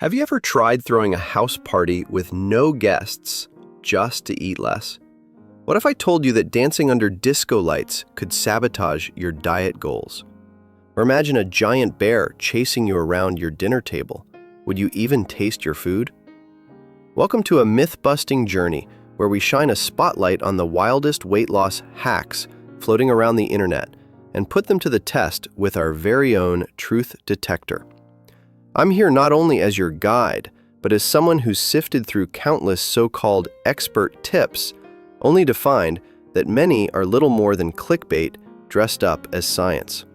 Have you ever tried throwing a house party with no guests just to eat less? What if I told you that dancing under disco lights could sabotage your diet goals? Or imagine a giant bear chasing you around your dinner table. Would you even taste your food? Welcome to a myth-busting journey where we shine a spotlight on the wildest weight loss hacks floating around the internet and put them to the test with our very own truth detector. I'm here not only as your guide, but as someone who's sifted through countless so-called expert tips, only to find that many are little more than clickbait dressed up as science.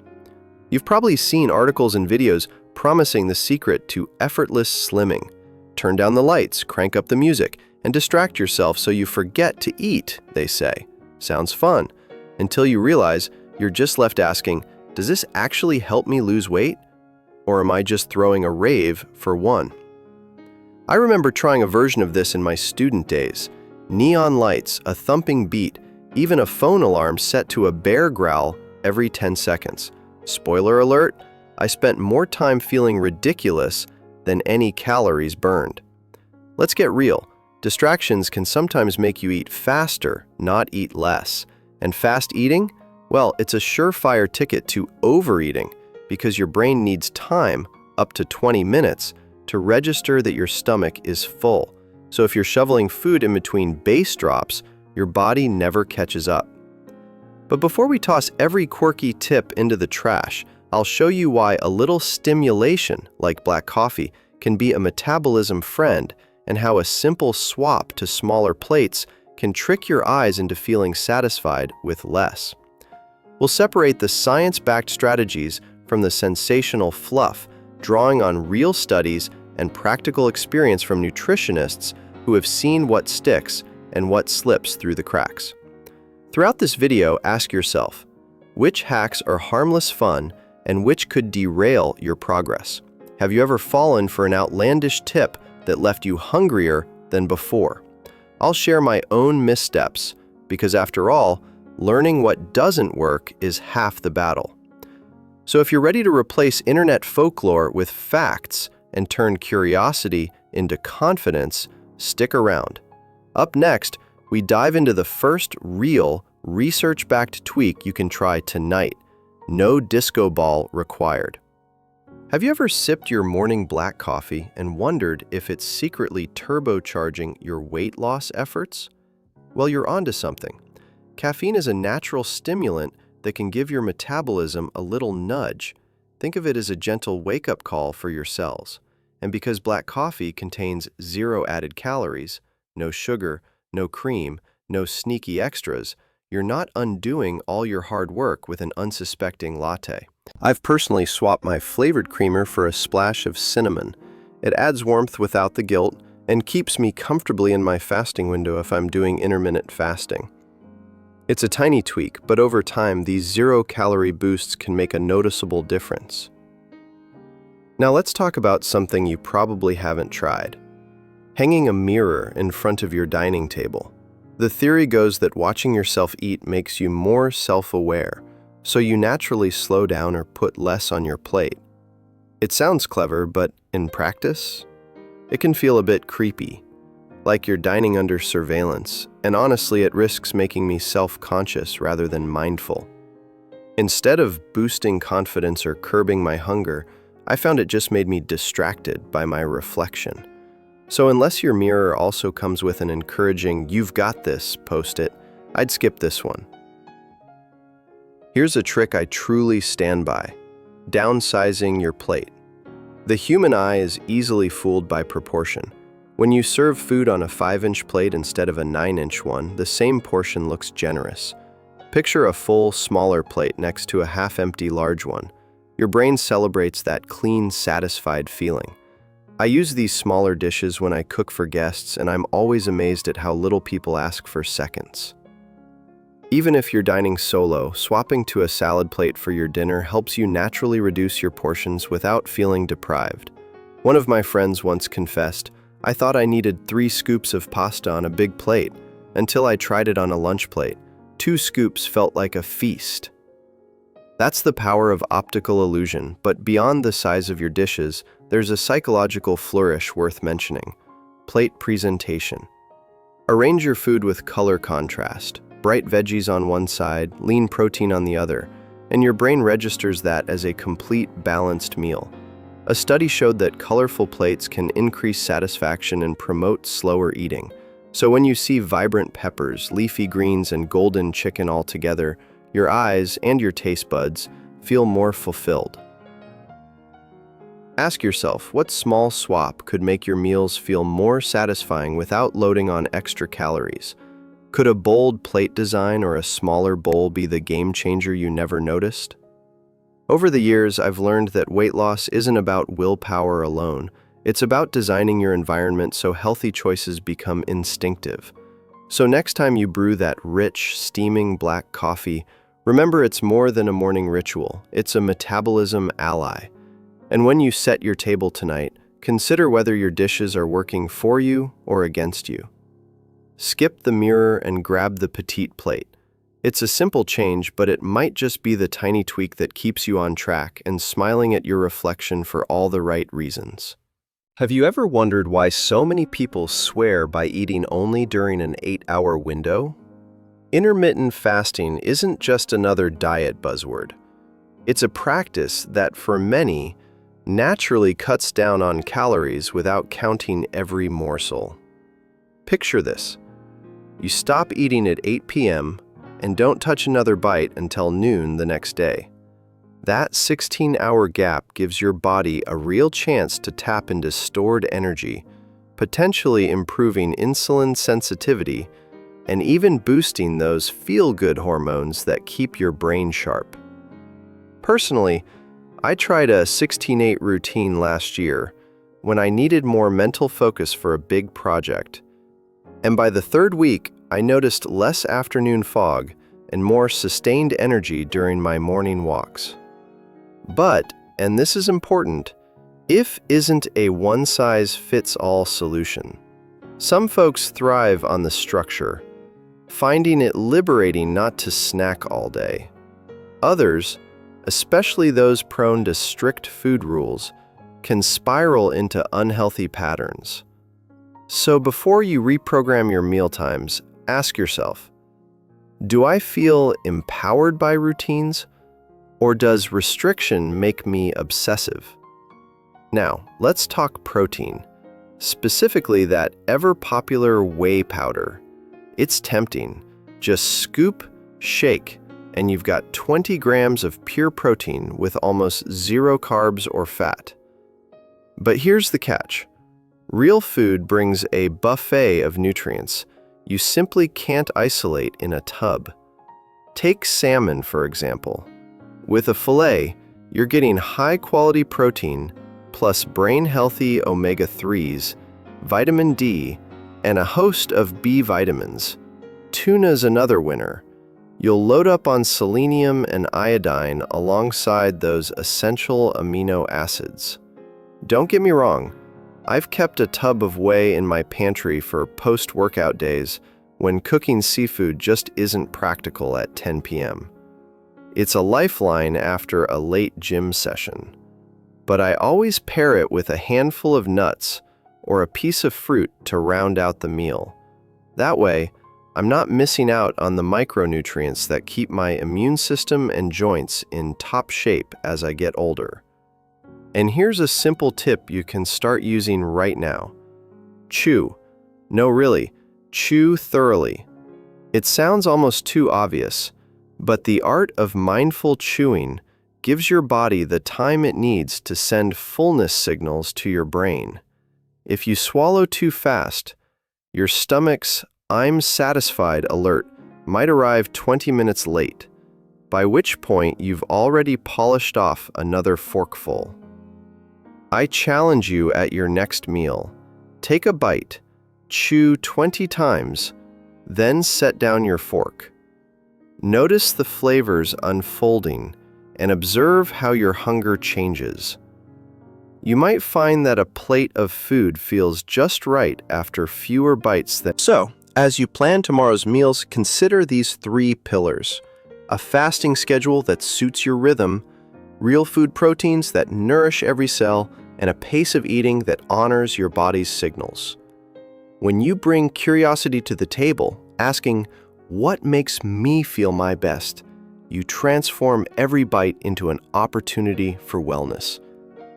You've probably seen articles and videos promising the secret to effortless slimming. Turn down the lights, crank up the music, and distract yourself so you forget to eat, they say. Sounds fun, until you realize you're just left asking, does this actually help me lose weight? Or am I just throwing a rave for one? I remember trying a version of this in my student days. Neon lights, a thumping beat, even a phone alarm set to a bear growl every 10 seconds. Spoiler alert, I spent more time feeling ridiculous than any calories burned. Let's get real. Distractions can sometimes make you eat faster, not eat less. And fast eating? Well, it's a surefire ticket to overeating, because your brain needs time, up to 20 minutes, to register that your stomach is full. So if you're shoveling food in between base drops, your body never catches up. But before we toss every quirky tip into the trash, I'll show you why a little stimulation, like black coffee, can be a metabolism friend, and how a simple swap to smaller plates can trick your eyes into feeling satisfied with less. We'll separate the science-backed strategies from the sensational fluff, drawing on real studies and practical experience from nutritionists who have seen what sticks and what slips through the cracks. Throughout this video, ask yourself, which hacks are harmless fun and which could derail your progress? Have you ever fallen for an outlandish tip that left you hungrier than before? I'll share my own missteps because after all, learning what doesn't work is half the battle. So if you're ready to replace internet folklore with facts and turn curiosity into confidence, stick around. Up next, we dive into the first real, research-backed tweak you can try tonight. No disco ball required. Have you ever sipped your morning black coffee and wondered if it's secretly turbocharging your weight loss efforts? Well, you're onto something. Caffeine is a natural stimulant that can give your metabolism a little nudge. Think of it as a gentle wake-up call for your cells. And because black coffee contains 0 added calories, no sugar, no cream, no sneaky extras, you're not undoing all your hard work with an unsuspecting latte. I've personally swapped my flavored creamer for a splash of cinnamon. It adds warmth without the guilt and keeps me comfortably in my fasting window if I'm doing intermittent fasting. It's a tiny tweak, but over time, these 0-calorie boosts can make a noticeable difference. Now let's talk about something you probably haven't tried. Hanging a mirror in front of your dining table. The theory goes that watching yourself eat makes you more self-aware, so you naturally slow down or put less on your plate. It sounds clever, but in practice, it can feel a bit creepy. Like you're dining under surveillance, and honestly, it risks making me self-conscious rather than mindful. Instead of boosting confidence or curbing my hunger, I found it just made me distracted by my reflection. So unless your mirror also comes with an encouraging "you've got this" post-it, I'd skip this one. Here's a trick I truly stand by: downsizing your plate. The human eye is easily fooled by proportion. When you serve food on a 5-inch plate instead of a 9-inch one, the same portion looks generous. Picture a full, smaller plate next to a half-empty large one. Your brain celebrates that clean, satisfied feeling. I use these smaller dishes when I cook for guests, and I'm always amazed at how little people ask for seconds. Even if you're dining solo, swapping to a salad plate for your dinner helps you naturally reduce your portions without feeling deprived. One of my friends once confessed, "I thought I needed 3 scoops of pasta on a big plate, until I tried it on a lunch plate. 2 scoops felt like a feast." That's the power of optical illusion, but beyond the size of your dishes, there's a psychological flourish worth mentioning: plate presentation. Arrange your food with color contrast, bright veggies on one side, lean protein on the other, and your brain registers that as a complete, balanced meal. A study showed that colorful plates can increase satisfaction and promote slower eating. So when you see vibrant peppers, leafy greens, and golden chicken all together, your eyes and your taste buds feel more fulfilled. Ask yourself, what small swap could make your meals feel more satisfying without loading on extra calories? Could a bold plate design or a smaller bowl be the game changer you never noticed? Over the years, I've learned that weight loss isn't about willpower alone. It's about designing your environment so healthy choices become instinctive. So next time you brew that rich, steaming black coffee, remember it's more than a morning ritual. It's a metabolism ally. And when you set your table tonight, consider whether your dishes are working for you or against you. Skip the mirror and grab the petite plate. It's a simple change, but it might just be the tiny tweak that keeps you on track and smiling at your reflection for all the right reasons. Have you ever wondered why so many people swear by eating only during an 8-hour window? Intermittent fasting isn't just another diet buzzword. It's a practice that, for many, naturally cuts down on calories without counting every morsel. Picture this. You stop eating at 8 p.m. and don't touch another bite until noon the next day. That 16-hour gap gives your body a real chance to tap into stored energy, potentially improving insulin sensitivity and even boosting those feel-good hormones that keep your brain sharp. Personally, I tried a 16-8 routine last year when I needed more mental focus for a big project. And by the third week, I noticed less afternoon fog and more sustained energy during my morning walks. But, and this is important, IF isn't a one-size-fits-all solution. Some folks thrive on the structure, finding it liberating not to snack all day. Others, especially those prone to strict food rules, can spiral into unhealthy patterns. So before you reprogram your mealtimes, ask yourself, do I feel empowered by routines, or does restriction make me obsessive? Now, let's talk protein, specifically that ever-popular whey powder. It's tempting. Just scoop, shake, and you've got 20 grams of pure protein with almost zero carbs or fat. But here's the catch. Real food brings a buffet of nutrients you simply can't isolate in a tub. Take salmon, for example. With a fillet, you're getting high-quality protein plus brain-healthy omega-3s, vitamin D, and a host of B vitamins. Tuna's another winner. You'll load up on selenium and iodine alongside those essential amino acids. Don't get me wrong, I've kept a tub of whey in my pantry for post-workout days when cooking seafood just isn't practical at 10 p.m. It's a lifeline after a late gym session. But I always pair it with a handful of nuts or a piece of fruit to round out the meal. That way, I'm not missing out on the micronutrients that keep my immune system and joints in top shape as I get older. And here's a simple tip you can start using right now. Chew. No, really, chew thoroughly. It sounds almost too obvious, but the art of mindful chewing gives your body the time it needs to send fullness signals to your brain. If you swallow too fast, your stomach's "I'm satisfied" alert might arrive 20 minutes late, by which point you've already polished off another forkful. I challenge you at your next meal. Take a bite, chew 20 times, then set down your fork. Notice the flavors unfolding and observe how your hunger changes. You might find that a plate of food feels just right after fewer bites than... So, as you plan tomorrow's meals, consider these 3 pillars. A fasting schedule that suits your rhythm, real food proteins that nourish every cell, and a pace of eating that honors your body's signals. When you bring curiosity to the table, asking, "What makes me feel my best?" you transform every bite into an opportunity for wellness.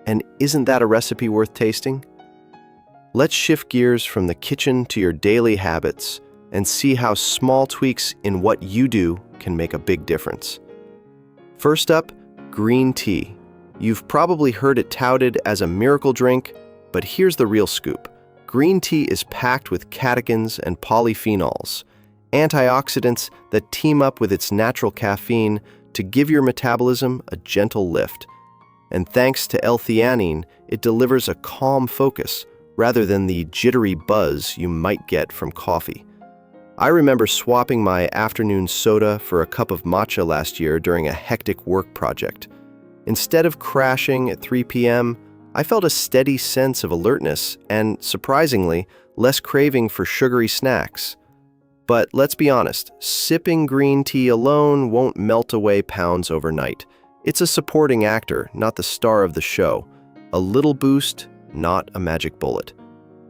And isn't that a recipe worth tasting? Let's shift gears from the kitchen to your daily habits and see how small tweaks in what you do can make a big difference. First up, green tea. You've probably heard it touted as a miracle drink, but here's the real scoop. Green tea is packed with catechins and polyphenols, antioxidants that team up with its natural caffeine to give your metabolism a gentle lift. And thanks to L-theanine, it delivers a calm focus rather than the jittery buzz you might get from coffee. I remember swapping my afternoon soda for a cup of matcha last year during a hectic work project. Instead of crashing at 3 p.m., I felt a steady sense of alertness and, surprisingly, less craving for sugary snacks. But let's be honest, sipping green tea alone won't melt away pounds overnight. It's a supporting actor, not the star of the show. A little boost, not a magic bullet.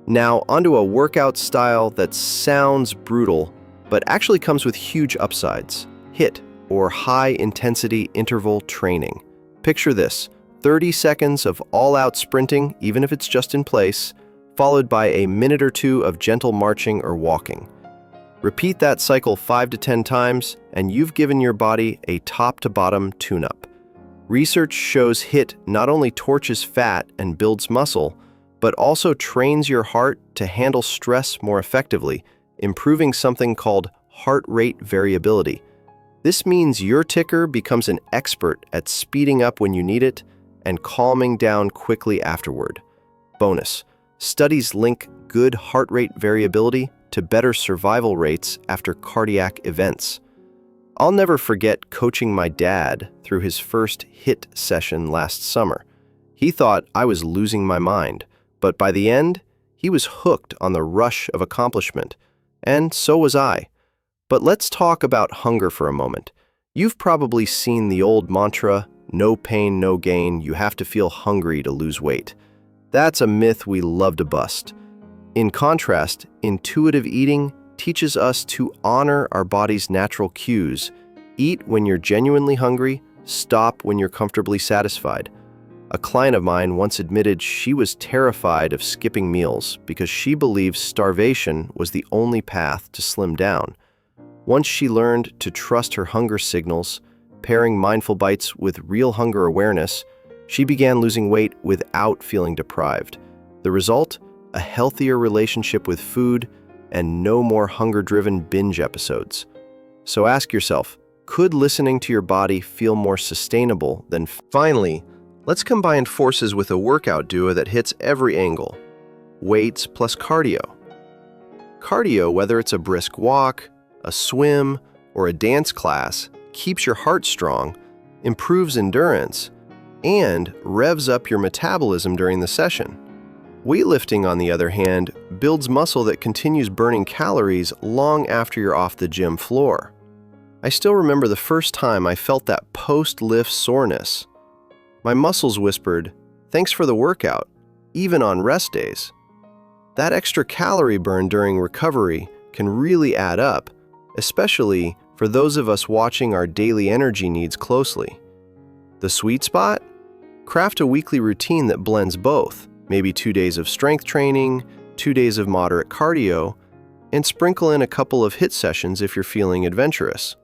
Now, onto a workout style that sounds brutal, but actually comes with huge upsides. HIIT, or high-intensity interval training. Picture this, 30 seconds of all-out sprinting, even if it's just in place, followed by a minute or two of gentle marching or walking. Repeat that cycle 5 to 10 times, and you've given your body a top-to-bottom tune-up. Research shows HIIT not only torches fat and builds muscle, but also trains your heart to handle stress more effectively, improving something called heart rate variability. This means your ticker becomes an expert at speeding up when you need it and calming down quickly afterward. Bonus: studies link good heart rate variability to better survival rates after cardiac events. I'll never forget coaching my dad through his first HIIT session last summer. He thought I was losing my mind, but by the end, he was hooked on the rush of accomplishment, and so was I. But let's talk about hunger for a moment. You've probably seen the old mantra, "No pain, no gain, you have to feel hungry to lose weight." That's a myth we love to bust. In contrast, intuitive eating teaches us to honor our body's natural cues. Eat when you're genuinely hungry, stop when you're comfortably satisfied. A client of mine once admitted she was terrified of skipping meals because she believed starvation was the only path to slim down. Once she learned to trust her hunger signals, pairing mindful bites with real hunger awareness, she began losing weight without feeling deprived. The result? A healthier relationship with food and no more hunger-driven binge episodes. So ask yourself, could listening to your body feel more sustainable than... Finally, let's combine forces with a workout duo that hits every angle. Weights plus cardio. Cardio, whether it's a brisk walk, a swim, or a dance class, keeps your heart strong, improves endurance, and revs up your metabolism during the session. Weightlifting, on the other hand, builds muscle that continues burning calories long after you're off the gym floor. I still remember the first time I felt that post-lift soreness. My muscles whispered, "Thanks for the workout," even on rest days. That extra calorie burn during recovery can really add up, especially for those of us watching our daily energy needs closely. The sweet spot? Craft a weekly routine that blends both. Maybe 2 days of strength training, 2 days of moderate cardio, and sprinkle in a couple of HIIT sessions if you're feeling adventurous.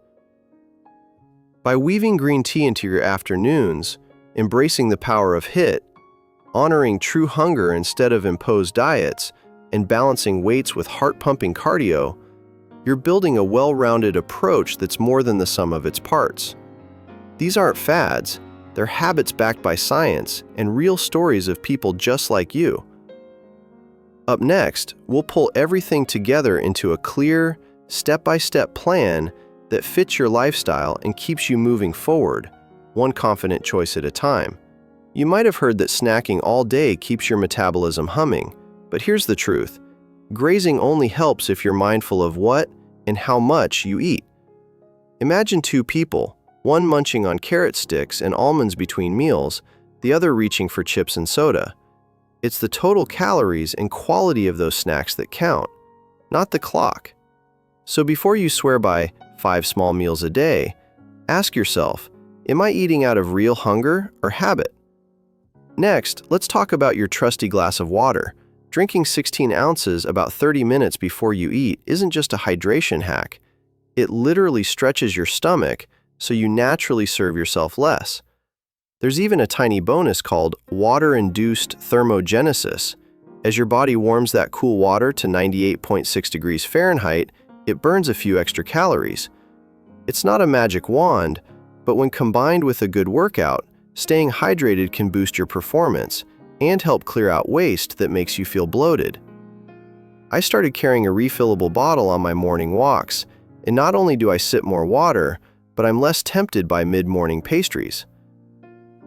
By weaving green tea into your afternoons, embracing the power of HIIT, honoring true hunger instead of imposed diets, and balancing weights with heart-pumping cardio, you're building a well-rounded approach that's more than the sum of its parts. These aren't fads. They're habits backed by science and real stories of people just like you. Up next, we'll pull everything together into a clear, step-by-step plan that fits your lifestyle and keeps you moving forward, one confident choice at a time. You might have heard that snacking all day keeps your metabolism humming, but here's the truth. Grazing only helps if you're mindful of what and how much you eat. Imagine two people, one munching on carrot sticks and almonds between meals, the other reaching for chips and soda. It's the total calories and quality of those snacks that count, not the clock. So before you swear by 5 small meals a day, ask yourself, am I eating out of real hunger or habit? Next, let's talk about your trusty glass of water. Drinking 16 ounces about 30 minutes before you eat isn't just a hydration hack. It literally stretches your stomach so you naturally serve yourself less. There's even a tiny bonus called water-induced thermogenesis. As your body warms that cool water to 98.6 degrees Fahrenheit, it burns a few extra calories. It's not a magic wand, but when combined with a good workout, staying hydrated can boost your performance and help clear out waste that makes you feel bloated. I started carrying a refillable bottle on my morning walks, and not only do I sip more water, but I'm less tempted by mid-morning pastries.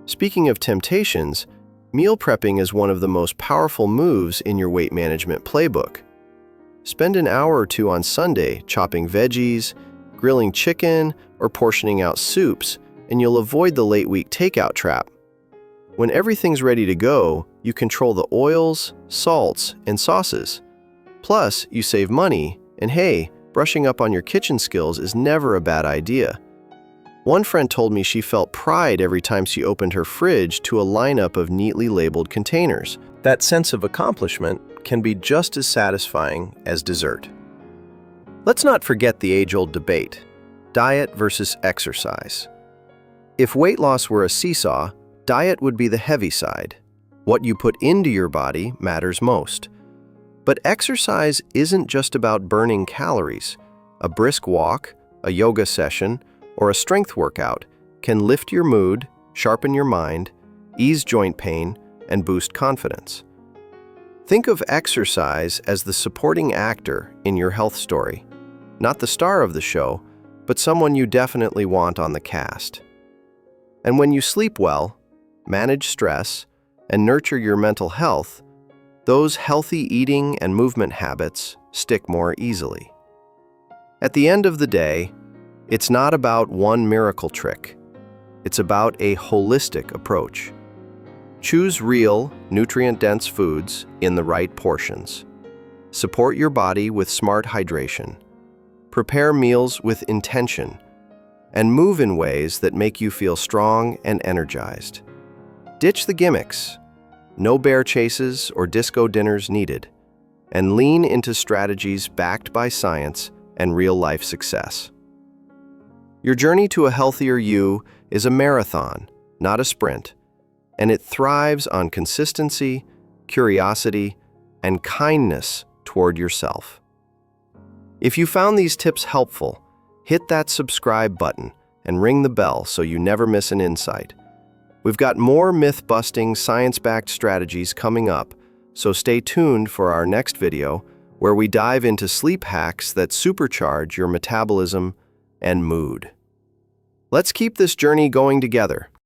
Speaking of temptations, meal prepping is one of the most powerful moves in your weight management playbook. Spend an hour or two on Sunday chopping veggies, grilling chicken, or portioning out soups, and you'll avoid the late week takeout trap. When everything's ready to go, you control the oils, salts, and sauces. Plus, you save money, and hey, brushing up on your kitchen skills is never a bad idea. One friend told me she felt pride every time she opened her fridge to a lineup of neatly labeled containers. That sense of accomplishment can be just as satisfying as dessert. Let's not forget the age-old debate, diet versus exercise. If weight loss were a seesaw, diet would be the heavy side. What you put into your body matters most. But exercise isn't just about burning calories. A brisk walk, a yoga session, or a strength workout can lift your mood, sharpen your mind, ease joint pain, and boost confidence. Think of exercise as the supporting actor in your health story. Not the star of the show, but someone you definitely want on the cast. And when you sleep well, manage stress, and nurture your mental health, those healthy eating and movement habits stick more easily. At the end of the day, it's not about one miracle trick. It's about a holistic approach. Choose real, nutrient-dense foods in the right portions. Support your body with smart hydration. Prepare meals with intention. And move in ways that make you feel strong and energized. Ditch the gimmicks. No bear chases or disco dinners needed. And lean into strategies backed by science and real-life success. Your journey to a healthier you is a marathon, not a sprint, and it thrives on consistency, curiosity, and kindness toward yourself. If you found these tips helpful, hit that subscribe button and ring the bell so you never miss an insight. We've got more myth-busting, science-backed strategies coming up, so stay tuned for our next video where we dive into sleep hacks that supercharge your metabolism and mood. Let's keep this journey going together.